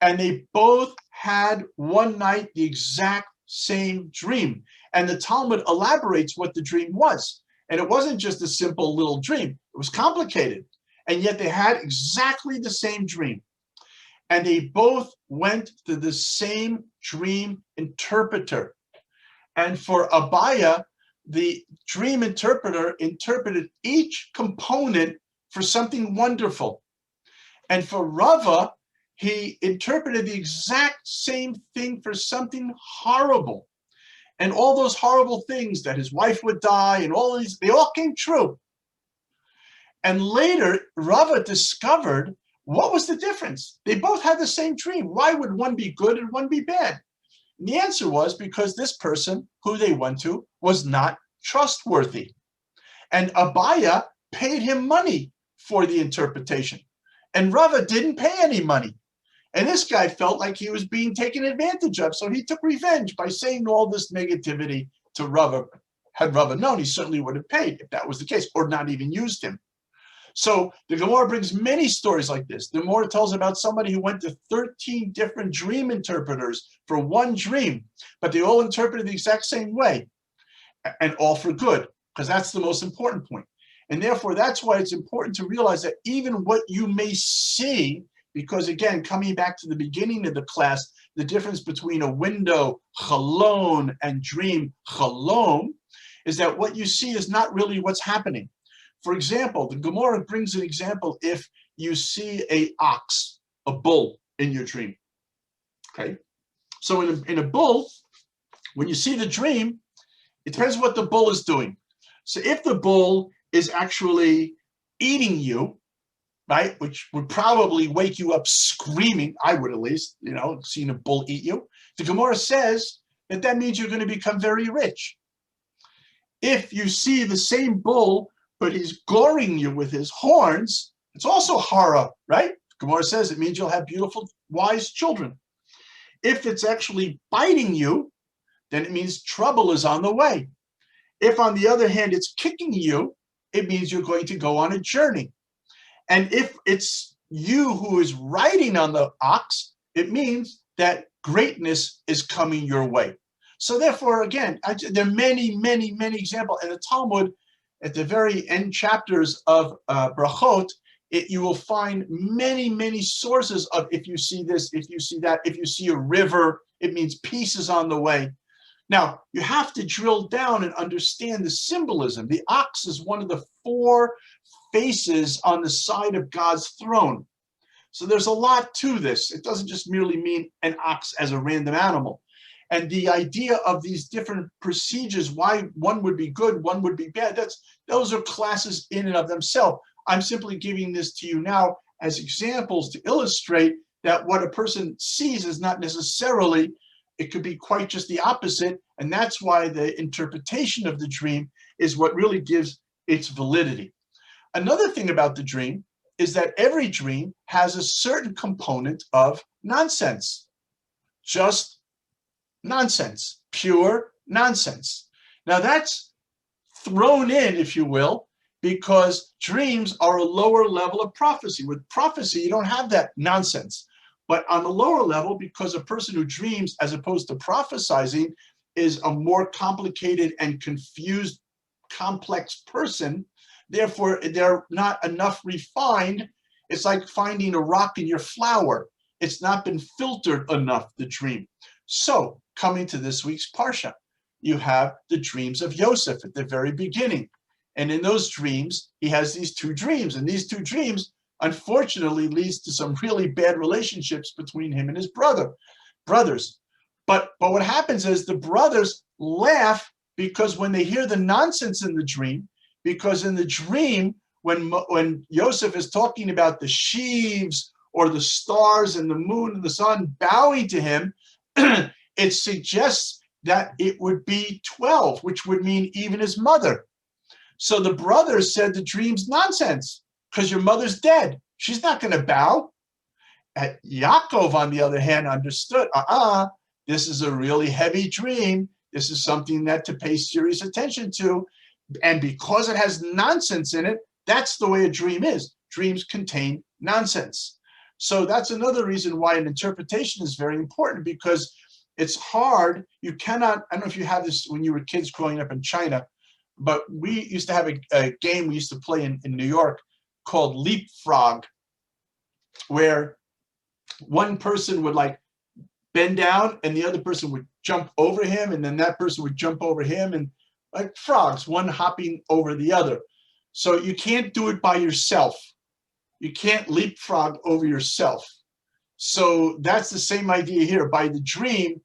And they both had one night the exact same dream. And the Talmud elaborates what the dream was. And it wasn't just a simple little dream. It was complicated. And yet they had exactly the same dream. And they both went to the same dream interpreter. And for Abaya, the dream interpreter interpreted each component for something wonderful. And for Rava, he interpreted the exact same thing for something horrible. And all those horrible things, that his wife would die and all these, they all came true. And later, Rava discovered, what was the difference? They both had the same dream. Why would one be good and one be bad? And the answer was because this person who they went to was not trustworthy. And Abaya paid him money for the interpretation. And Rava didn't pay any money. And this guy felt like he was being taken advantage of. So he took revenge by saying all this negativity to Rava. Had Rava known, he certainly would have paid if that was the case, or not even used him. So the Gemara brings many stories like this. The Gemara tells about somebody who went to 13 different dream interpreters for one dream, but they all interpreted the exact same way, and all for good. because that's the most important point. And therefore, that's why it's important to realize that even what you may see, because again, coming back to the beginning of the class, the difference between a window, chalon, and dream, chalom, is that what you see is not really what's happening. For example, the Gemara brings an example if you see a ox, a bull in your dream, okay? So in a bull, when you see the dream, it depends what the bull is doing. So if the bull is actually eating you, right, which would probably wake you up screaming, I would at least, you know, seeing a bull eat you, the Gemara says that that means you're going to become very rich. If you see the same bull, but he's goring you with his horns, it's also hara, right? Gemara says it means you'll have beautiful, wise children. If it's actually biting you, then it means trouble is on the way. If, on the other hand, it's kicking you, it means you're going to go on a journey. And if it's you who is riding on the ox, it means that greatness is coming your way. So therefore, again, there are many, many, many examples. In the Talmud, at the very end chapters of Brachot, you will find many, many sources of if you see this, if you see that, if you see a river, it means peace is on the way. Now, you have to drill down and understand the symbolism. The ox is one of the 4 faces on the side of God's throne. So there's a lot to this. It doesn't just merely mean an ox as a random animal. And the idea of these different procedures, why one would be good, one would be bad, those are classes in and of themselves. I'm simply giving this to you now as examples to illustrate that what a person sees is not necessarily, it could be quite just the opposite. And that's why the interpretation of the dream is what really gives its validity. Another thing about the dream is that every dream has a certain component of nonsense, just nonsense, pure nonsense. Now that's thrown in, if you will, because dreams are a lower level of prophecy. With prophecy, you don't have that nonsense. But on the lower level, because a person who dreams as opposed to prophesizing is a more complicated and confused, complex person, therefore they're not enough refined. It's like finding a rock in your flour. It's not been filtered enough, the dream. So coming to this week's Parsha, you have the dreams of Yosef at the very beginning. And in those dreams, he has these 2 dreams. And these 2 dreams, unfortunately, leads to some really bad relationships between him and his brothers. But what happens is the brothers laugh because when they hear the nonsense in the dream, because in the dream, when Yosef is talking about the sheaves or the stars and the moon and the sun bowing to him, it suggests that it would be 12, which would mean even his mother. So the brothers said the dream's nonsense because your mother's dead. She's not going to bow. Yaakov, on the other hand, understood, this is a really heavy dream. This is something that to pay serious attention to. And because it has nonsense in it, that's the way a dream is. Dreams contain nonsense. So that's another reason why an interpretation is very important, because it's hard. You cannot, I don't know if you have this when you were kids growing up in China, but we used to have a game we used to play in New York called Leapfrog, where one person would like bend down and the other person would jump over him, and then that person would jump over him, and like frogs, one hopping over the other. So you can't do it by yourself. You can't leapfrog over yourself. So that's the same idea here. By the dream,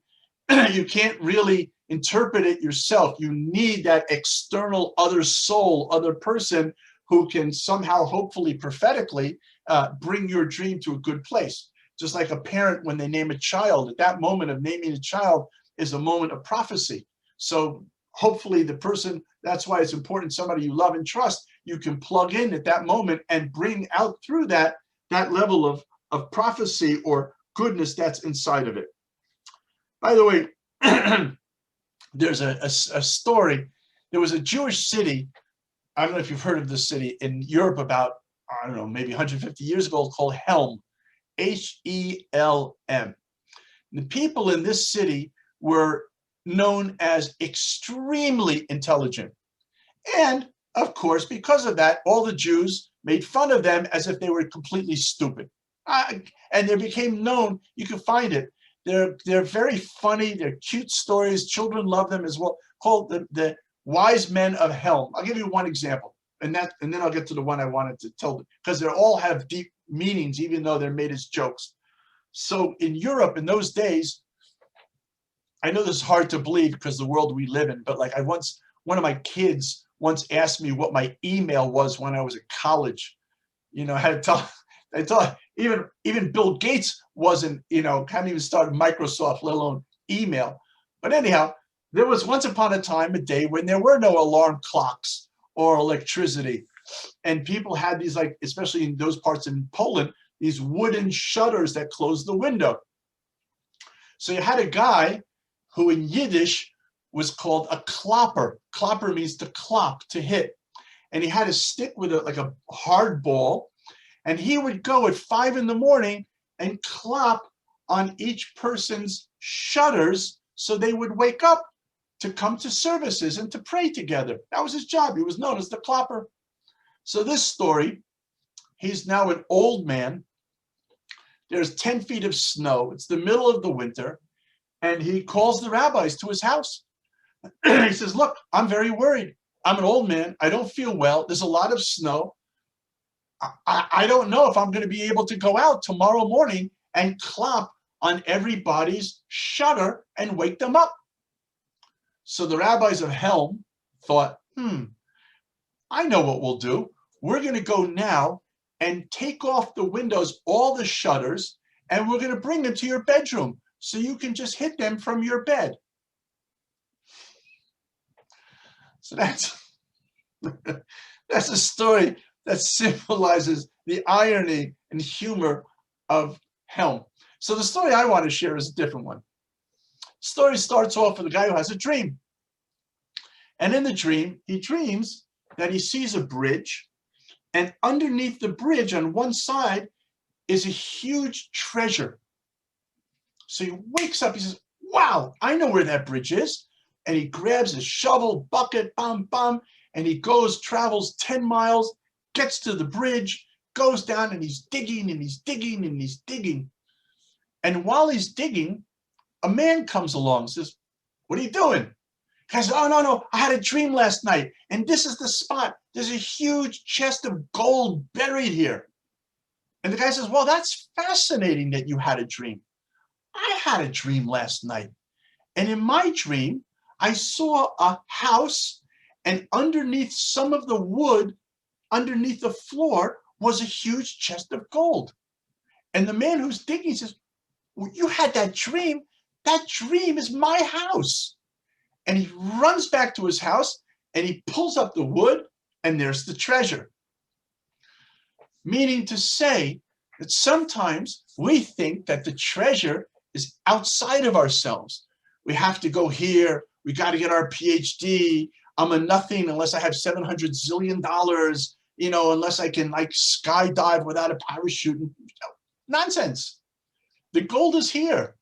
you can't really interpret it yourself. You need that external other soul, other person who can somehow, hopefully prophetically, bring your dream to a good place. Just like a parent, when they name a child, at that moment of naming a child is a moment of prophecy. So hopefully the person, that's why it's important, somebody you love and trust, you can plug in at that moment and bring out through that level of prophecy or goodness that's inside of it. By the way, there's a story. There was a Jewish city, I don't know if you've heard of this city, in Europe about, I don't know, maybe 150 years ago, called Helm, H-E-L-M. The people in this city were known as extremely intelligent. And of course, because of that, all the Jews made fun of them as if they were completely stupid. And they became known, you can find it. They're very funny, they're cute stories, children love them as well, called the Wise Men of Helm. I'll give you one example, and then I'll get to the one I wanted to tell, because they all have deep meanings, even though they're made as jokes. So in Europe in those days, I know this is hard to believe because the world we live in, but like one of my kids once asked me what my email was when I was at college. I had to tell even Bill Gates wasn't, hadn't even started Microsoft, let alone email. But anyhow, there was once upon a time, a day when there were no alarm clocks or electricity. And people had these, like, especially in those parts in Poland, these wooden shutters that closed the window. So you had a guy who in Yiddish was called a klopper. Klopper means to clop, to hit. And he had a stick with like a hard ball, and he would go at 5 in the morning and clop on each person's shutters so they would wake up to come to services and to pray together. That was his job. He was known as the klopper. So this story, he's now an old man. There's 10 feet of snow. It's the middle of the winter. And he calls the rabbis to his house. He says, look, I'm very worried. I'm an old man. I don't feel well. There's a lot of snow. I don't know if I'm going to be able to go out tomorrow morning and clop on everybody's shutter and wake them up. So the rabbis of Helm thought, I know what we'll do. We're going to go now and take off the windows, all the shutters, and we're going to bring them to your bedroom so you can just hit them from your bed. So that's a story that symbolizes the irony and humor of Helm. So the story I want to share is a different one. The story starts off with a guy who has a dream. And in the dream, he dreams that he sees a bridge, and underneath the bridge on one side is a huge treasure. So he wakes up, he says, wow, I know where that bridge is. And he grabs his shovel, bucket, and he travels 10 miles, gets to the bridge, goes down, and he's digging, and he's digging, and he's digging. And while he's digging, a man comes along and says, what are you doing? He says, oh, no, I had a dream last night, and this is the spot. There's a huge chest of gold buried here. And the guy says, well, that's fascinating that you had a dream. I had a dream last night. And in my dream, I saw a house, and underneath some of the wood, underneath the floor, was a huge chest of gold. And the man who's digging says, well, you had that dream. That dream is my house. And he runs back to his house, and he pulls up the wood, and there's the treasure. Meaning to say that sometimes we think that the treasure is outside of ourselves. We have to go here. We got to get our PhD. I'm a nothing unless I have $700 zillion, unless I can like skydive without a parachute. Nonsense. The gold is here.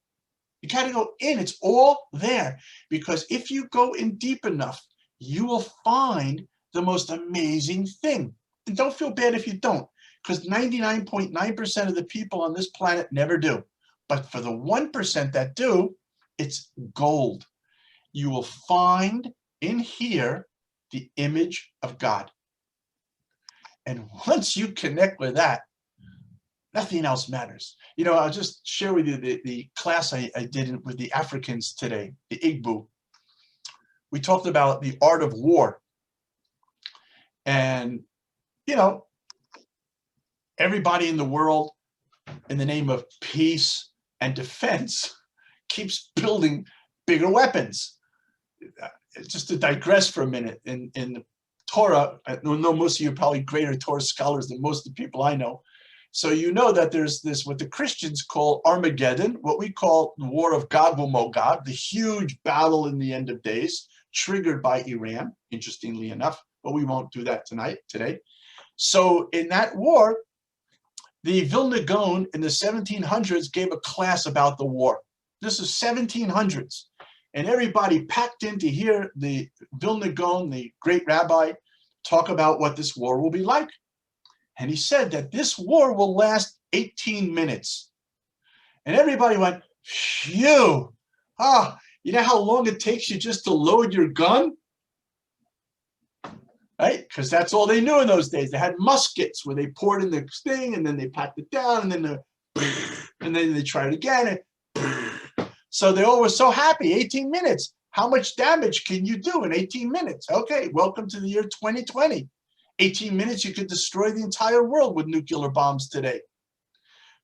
You got to go in. It's all there. Because if you go in deep enough, you will find the most amazing thing. And don't feel bad if you don't, because 99.9% of the people on this planet never do. But for the 1% that do, it's gold. You will find in here the image of God. And once you connect with that, nothing else matters. I'll just share with you the class I did with the Africans today, the Igbo. We talked about the art of war. And, everybody in the world, in the name of peace and defense, keeps building bigger weapons. Just to digress for a minute, in the Torah, I know most of you are probably greater Torah scholars than most of the people I know. So you know that there's this, what the Christians call Armageddon, what we call the War of Gog and Magog, the huge battle in the end of days, triggered by Iran, interestingly enough, but we won't do that today. So in that war, the Vilna Gaon in the 1700s gave a class about the war. This is 1700s. and everybody packed in to hear the Vilna Gaon, the great rabbi, talk about what this war will be like. And he said that this war will last 18 minutes. And everybody went, phew, you know how long it takes you just to load your gun? Right? Because that's all they knew in those days. They had muskets where they poured in the thing and then they packed it down and then they tried it again. So they all were so happy, 18 minutes. How much damage can you do in 18 minutes? Okay, welcome to the year 2020. 18 minutes, you could destroy the entire world with nuclear bombs today.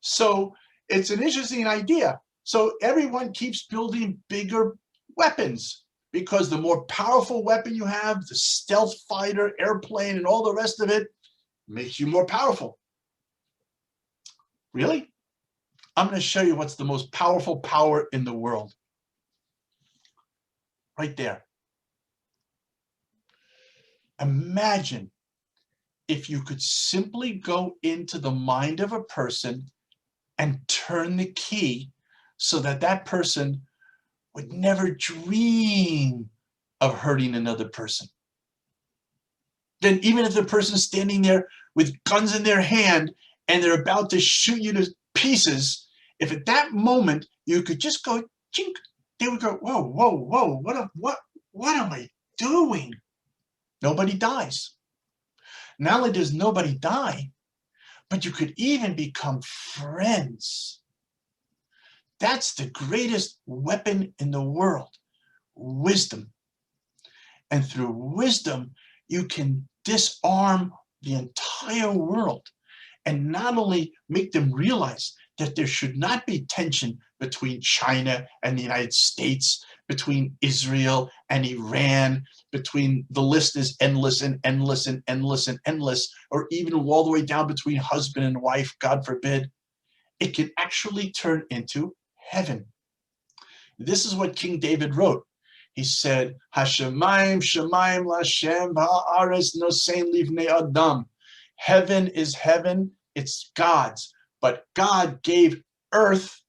So it's an interesting idea. So everyone keeps building bigger weapons because the more powerful weapon you have, the stealth fighter, airplane, and all the rest of it makes you more powerful. Really? I'm going to show you what's the most powerful power in the world. Right there. Imagine if you could simply go into the mind of a person and turn the key so that that person would never dream of hurting another person. Then even if the person's standing there with guns in their hand and they're about to shoot you to pieces, if at that moment you could just go, chink, they would go, whoa, whoa, whoa, what am I doing? Nobody dies. Not only does nobody die, but you could even become friends. That's the greatest weapon in the world, wisdom. And through wisdom, you can disarm the entire world and not only make them realize that there should not be tension between China and the United States, between Israel and Iran, between the list is endless and endless and endless and endless, or even all the way down between husband and wife, God forbid. It can actually turn into heaven. This is what King David wrote. He said, Hashemayim shemayim lashem ha'aretz nosein livnei adam. Heaven is heaven, it's God's. But God gave earth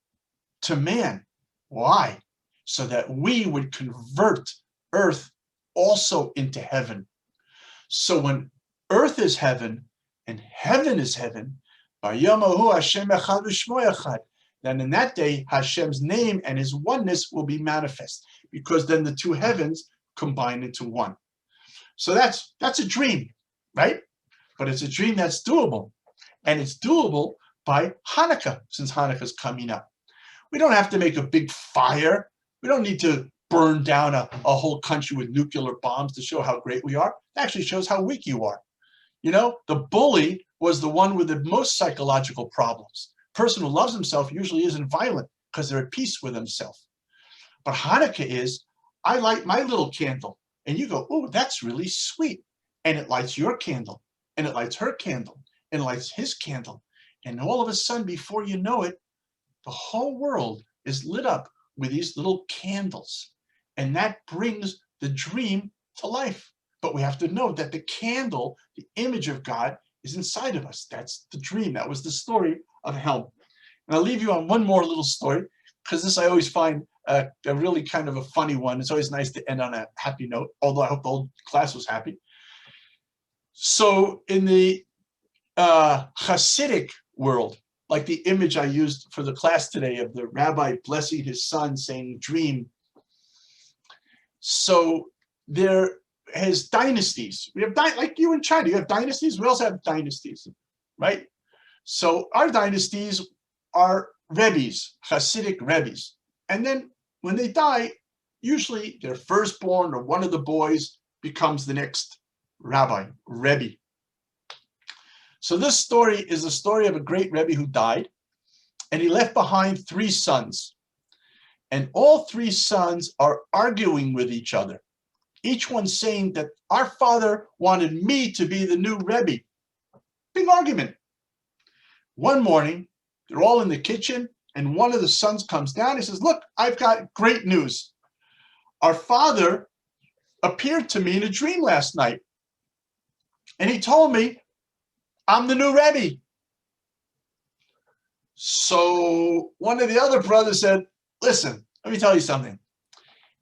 to man. Why? So that we would convert earth also into heaven. So when earth is heaven and heaven is heaven, Vayamahu Hashem echad v'shmo echad. Then in that day, Hashem's name and his oneness will be manifest, because then the two heavens combine into one. So that's a dream, right? But it's a dream that's doable. And it's doable by Hanukkah, since Hanukkah is coming up. We don't have to make a big fire. We don't need to burn down a whole country with nuclear bombs to show how great we are. It actually shows how weak you are. You know, the bully was the one with the most psychological problems. A person who loves himself usually isn't violent because they're at peace with himself. But Hanukkah is, I light my little candle, and you go, oh, that's really sweet. And it lights your candle, and it lights her candle, and it lights his candle. And all of a sudden, before you know it, the whole world is lit up with these little candles. And that brings the dream to life. But we have to know that the candle, the image of God, is inside of us. That's the dream. That was the story of Helm. And I'll leave you on one more little story, because this I always find a really kind of a funny one. It's always nice to end on a happy note, although I hope the whole class was happy. So in the Hasidic world, like the image I used for the class today of the rabbi blessing his son, saying dream. So there has dynasties. We have, like you in China, you have dynasties. We also have dynasties, right? So our dynasties are Rebbes, Hasidic Rebbes. And then when they die, usually their firstborn or one of the boys becomes the next rabbi, Rebbe. So this story is the story of a great Rebbe who died, and he left behind 3 sons. And all 3 sons are arguing with each other. Each one saying that our father wanted me to be the new Rebbe. Big argument. One morning, they're all in the kitchen, and one of the sons comes down. He says, look, I've got great news. Our father appeared to me in a dream last night, and he told me I'm the new Rebbe. So one of the other brothers said, listen, let me tell you something.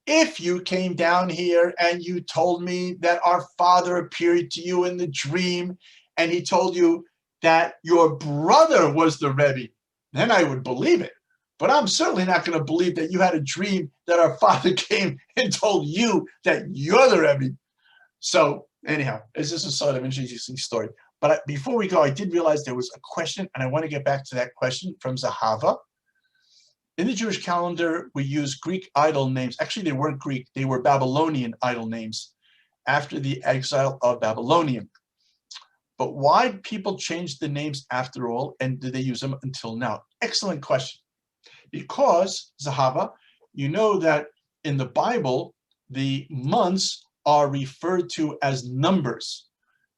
if you came down here and you told me that our father appeared to you in the dream and he told you that your brother was the Rebbe, then I would believe it. But I'm certainly not going to believe that you had a dream that our father came and told you that you're the Rebbe. So anyhow, it's just a sort of interesting story. But before we go, I did realize there was a question, and I want to get back to that question from Zahava. In the Jewish calendar, we use Greek idol names. Actually, they weren't Greek. They were Babylonian idol names after the exile of Babylonian. But why people changed the names after all, and did they use them until now? Excellent question. Because, Zahava, you know that in the Bible, the months are referred to as numbers.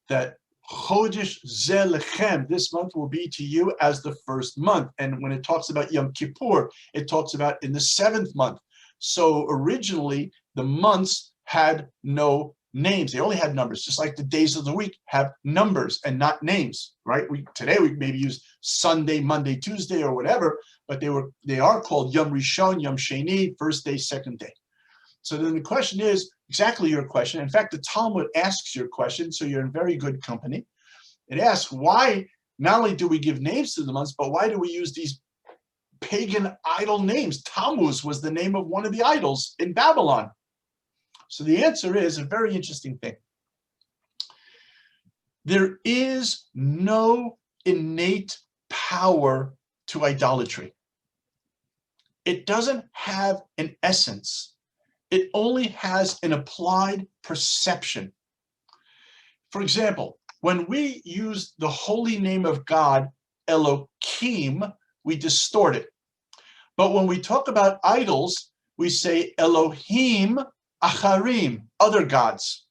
That Chodesh Zeh Lechem, this month will be to you as the first month. And when it talks about Yom Kippur, it talks about in the 7th month. So originally, the months had no names. They only had numbers, just like the days of the week have numbers and not names, right? Today we maybe use Sunday, Monday, Tuesday, or whatever, but they are called Yom Rishon, Yom Sheni, first day, second day. So then the question is exactly your question. In fact, the Talmud asks your question, so you're in very good company. It asks, why not only do we give names to the months, but why do we use these pagan idol names? Tammuz was the name of one of the idols in Babylon. So the answer is a very interesting thing. There is no innate power to idolatry. It doesn't have an essence. It only has an applied perception. For example, when we use the holy name of God, Elohim, we distort it. But when we talk about idols, we say Elohim Acharim, other gods.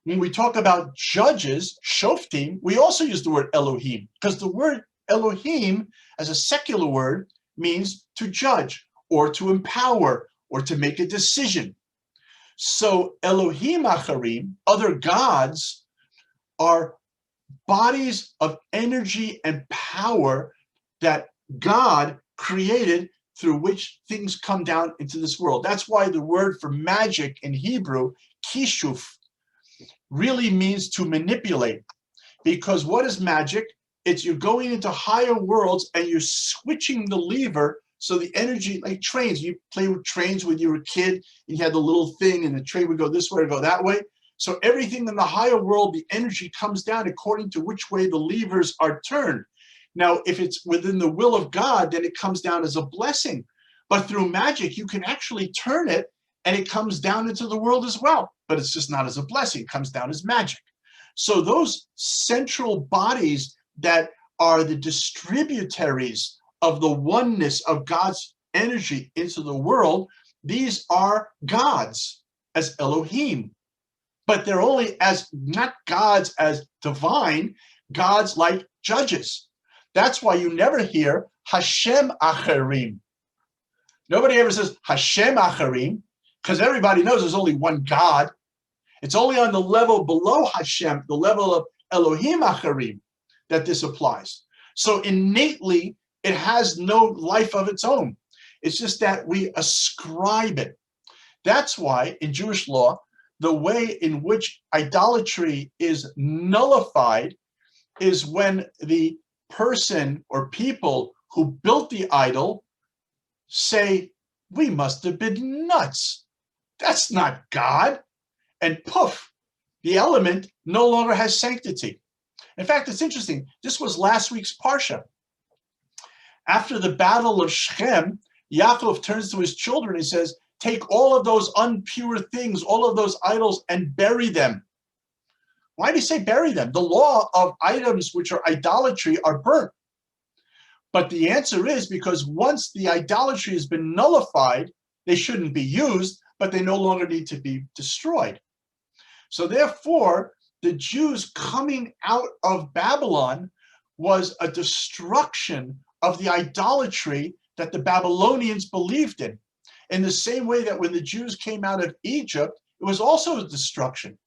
When we talk about judges, Shoftim, we also use the word Elohim, because the word Elohim, as a secular word, means to judge or to empower or to make a decision. So Elohim Acharim, other gods, are bodies of energy and power that God created through which things come down into this world. That's why the word for magic in Hebrew, kishuf, really means to manipulate. Because what is magic? It's you're going into higher worlds and you're switching the lever so the energy, like trains, you play with trains when you were a kid, and you had the little thing and the train would go this way or go that way. So everything in the higher world, the energy comes down according to which way the levers are turned. Now, if it's within the will of God, then it comes down as a blessing. But through magic, you can actually turn it and it comes down into the world as well. But it's just not as a blessing, it comes down as magic. So those central bodies that are the distributaries of the oneness of God's energy into the world, these are gods as Elohim. But they're only as, not gods as divine, gods like judges. That's why you never hear Hashem Acharim. Nobody ever says Hashem Acharim, because everybody knows there's only one God. It's only on the level below Hashem, the level of Elohim Acharim, that this applies. So innately, it has no life of its own. It's just that we ascribe it. That's why in Jewish law, the way in which idolatry is nullified is when the person or people who built the idol say, we must have been nuts. That's not God. And poof, the element no longer has sanctity. In fact, it's interesting. This was last week's Parsha. After the battle of Shechem, Yaakov turns to his children and says, take all of those unpure things, all of those idols, and bury them. Why do you say bury them? The law of items which are idolatry are burnt. But the answer is because once the idolatry has been nullified, they shouldn't be used, but they no longer need to be destroyed. So therefore, the Jews coming out of Babylon was a destruction of the idolatry that the Babylonians believed in the same way that when the Jews came out of Egypt, it was also a destruction.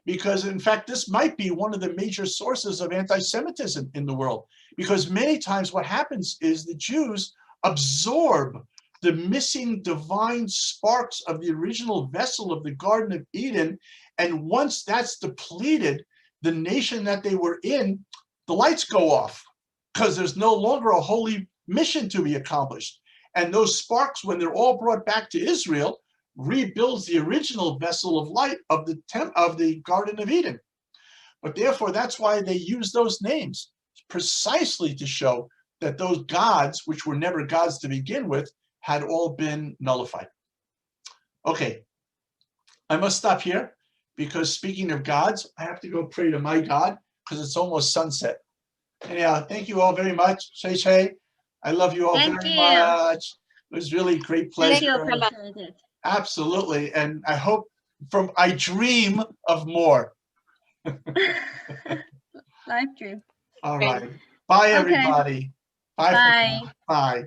Because in fact, this might be one of the major sources of anti-Semitism in the world. Because many times what happens is the Jews absorb the missing divine sparks of the original vessel of the Garden of Eden. And once that's depleted, the nation that they were in, the lights go off because there's no longer a holy mission to be accomplished. And those sparks, when they're all brought back to Israel, rebuilds the original vessel of light of the Garden of Eden. But therefore, that's why they use those names, precisely to show that those gods, which were never gods to begin with, had all been nullified. Okay, I must stop here because speaking of gods, I have to go pray to my God because it's almost sunset. Anyhow, thank you all very much. Shay Shay, I love you all Thank very you. much. It was really a great Thank you, pleasure. Prabha. Absolutely. And I hope I dream of more. Live dream. All right. Bye, Okay. everybody. Bye. Bye. Bye.